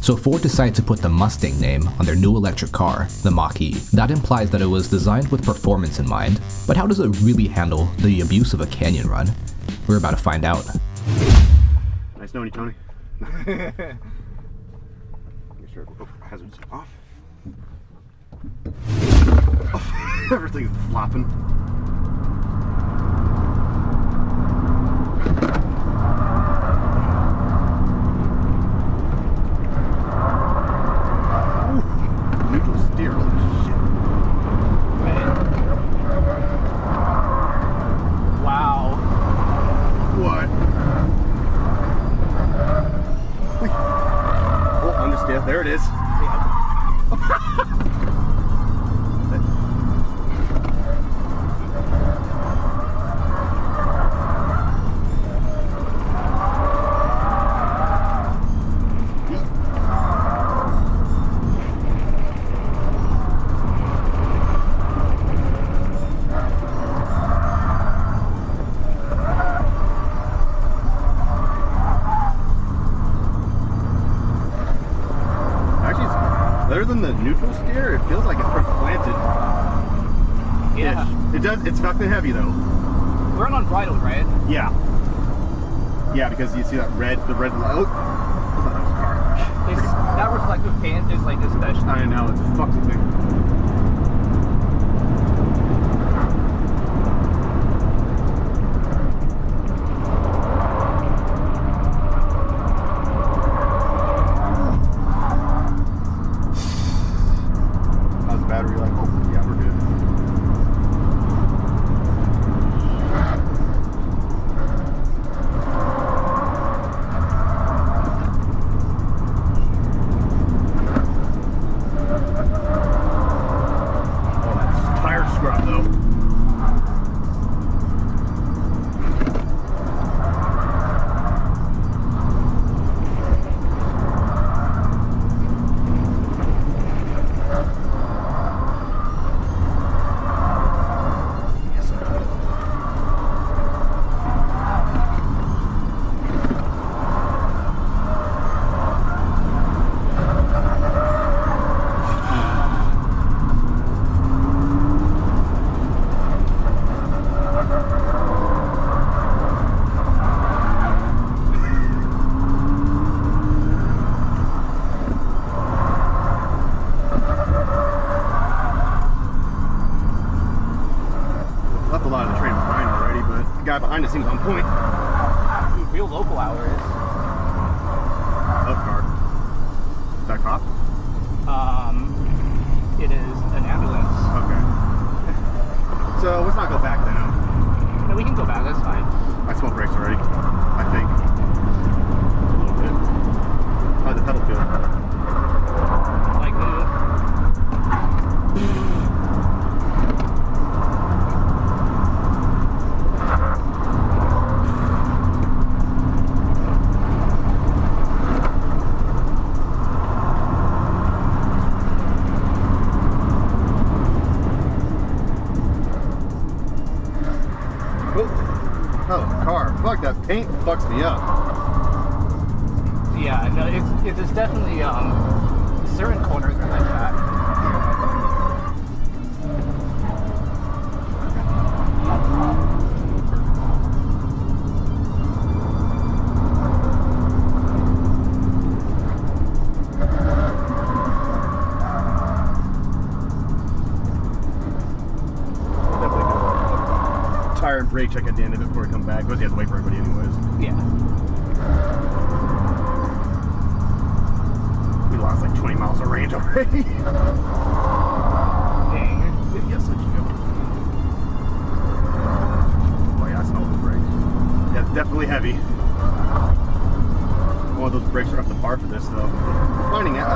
So Ford decided to put the Mustang name on their new electric car, the Mach-E. That implies that it was designed with performance in mind, but how does it really handle the abuse of a canyon run? We're about to find out. Nice knowing you, Tony. Make sure hazards off. Oh, everything's flopping. Neutral steer, holy shit. Wow. What? Oh, understeer, there it is. Better than the neutral steer, it feels like it's pretty planted. Yeah. It does, it's fucking heavy though. We're on unbridled, right? Yeah. Yeah, because you see that the red light. Oh, that was a car. That reflective paint is like especially. I know, it's a fucking thing. Battery like, oh yeah, we're good. Oh, that's tire scrub though. Left a lot of the train behind already, but the guy behind us seems on point. Real local hours. Of car. Is that a cop? It is an ambulance. Okay. So let's not go back then. No, we can go back, that's fine. I smelled brakes already, I think. A little bit. How'd the pedal feel? Like Oh, car. Fuck, that paint fucks me up. yeah, no, it's definitely certain corners are like that. Tire and brake check at the end of it before we come back, because you have to wait for everybody anyways. Yeah. We lost like 20 miles of range already. Dang. Yes, I do. Oh yeah, I smell the brakes. Yeah, it's definitely heavy. Oh, those brakes are up to par for this though. Finding it.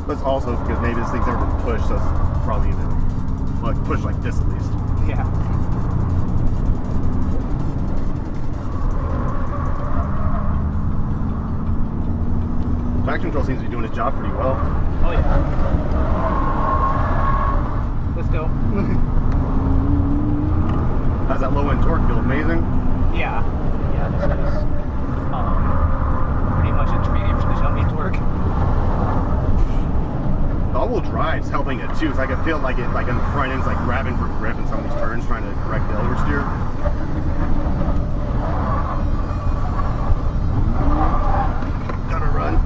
That's also because maybe this thing's never been pushed, so it's probably even like pushed like this at least. Yeah. Traction control seems to be doing its job pretty well. Oh yeah. Let's go. How's that low end torque feel? Amazing? Yeah. Yeah, this is all-wheel drive's helping it too, so I can feel like it, like on the front end's like grabbing for grip in some of these turns, trying to correct the oversteer. Gotta run.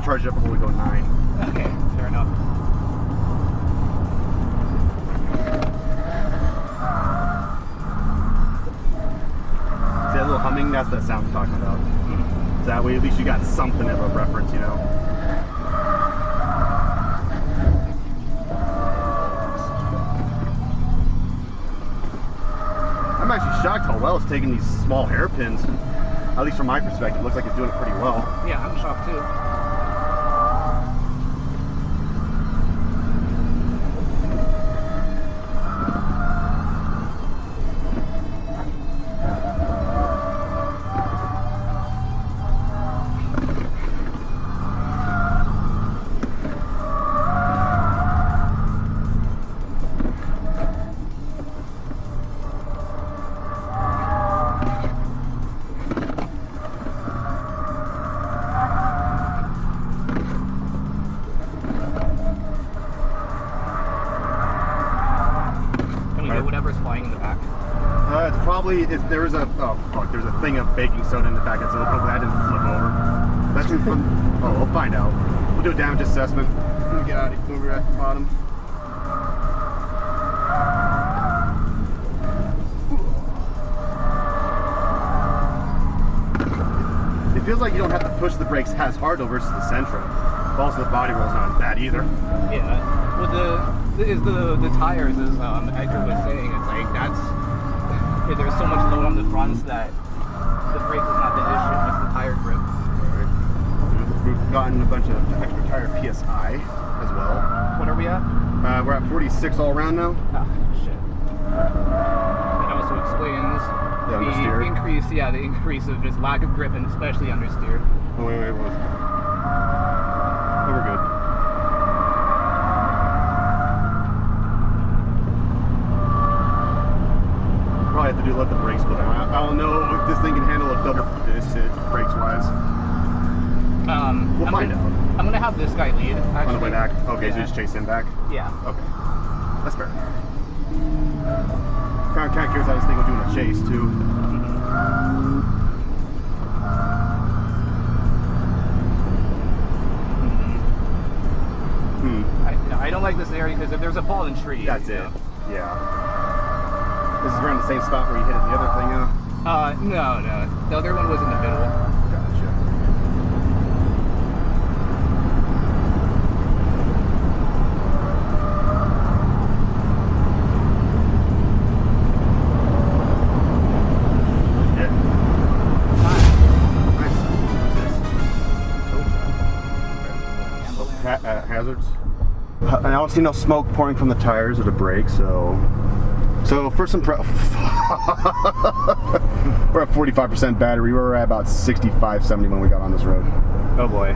Charge it up before we go 9. Okay, fair enough. See that little humming? That's the sound I'm talking about. So that way at least you got something of a reference, you know. I'm actually shocked how well it's taking these small hairpins. At least from my perspective, it looks like it's doing it pretty well. Yeah, I'm shocked too. Whatever's flying in the back. It's probably, there's a thing of baking soda in the back that's open, but that didn't flip over. That's from, we'll find out. We'll do a damage assessment. Let me get out of here, move at the bottom. It feels like you don't have to push the brakes as hard though versus the Sentra. Also the body roll's not bad either. Yeah. Well, the tires, as Edgar was saying, it's like there's so much load on the fronts that the brake is not the issue, it's the tire grip. Alright. We've gotten a bunch of extra tire PSI as well. What are we at? We're at 46 all around now. Ah, shit. That also explains the increase, the increase of just lack of grip and especially understeer. Oh, wait. Oh, we're good. Probably have to let the brakes go down. I don't know if this thing can handle a double hit brakes wise. We'll find out. I'm gonna have this guy lead. Actually. On the way back. Okay, so you just chase him back. Yeah. Okay, that's fair. Kind of curious how this thing will do in a chase too. I don't like this area because if there's a fallen tree. That's it. Yeah. This is around the same spot where you hit it the other thing, No. The other one was in the middle. Gotcha. Nice. Hazards. I don't see no smoke pouring from the tires or the brakes, so first impression, we're at 45% battery. We were at about 65, 70 when we got on this road. Oh boy.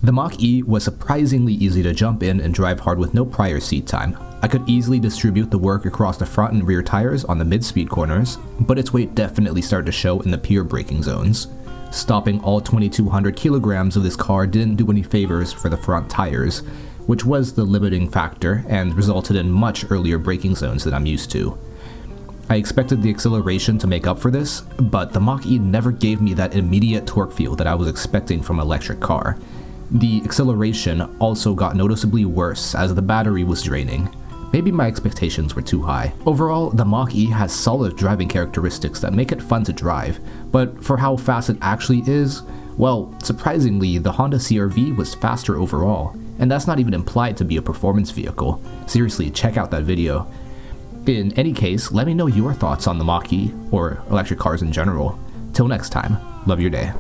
The Mach-E was surprisingly easy to jump in and drive hard with no prior seat time. I could easily distribute the work across the front and rear tires on the mid-speed corners, but its weight definitely started to show in the pure braking zones. Stopping all 2,200 kilograms of this car didn't do any favors for the front tires, which was the limiting factor and resulted in much earlier braking zones than I'm used to. I expected the acceleration to make up for this, but the Mach-E never gave me that immediate torque feel that I was expecting from an electric car. The acceleration also got noticeably worse as the battery was draining. Maybe my expectations were too high. Overall, the Mach-E has solid driving characteristics that make it fun to drive, but for how fast it actually is, well, surprisingly, the Honda CR-V was faster overall, and that's not even implied to be a performance vehicle. Seriously, check out that video. In any case, let me know your thoughts on the Mach-E, or electric cars in general. Till next time, love your day.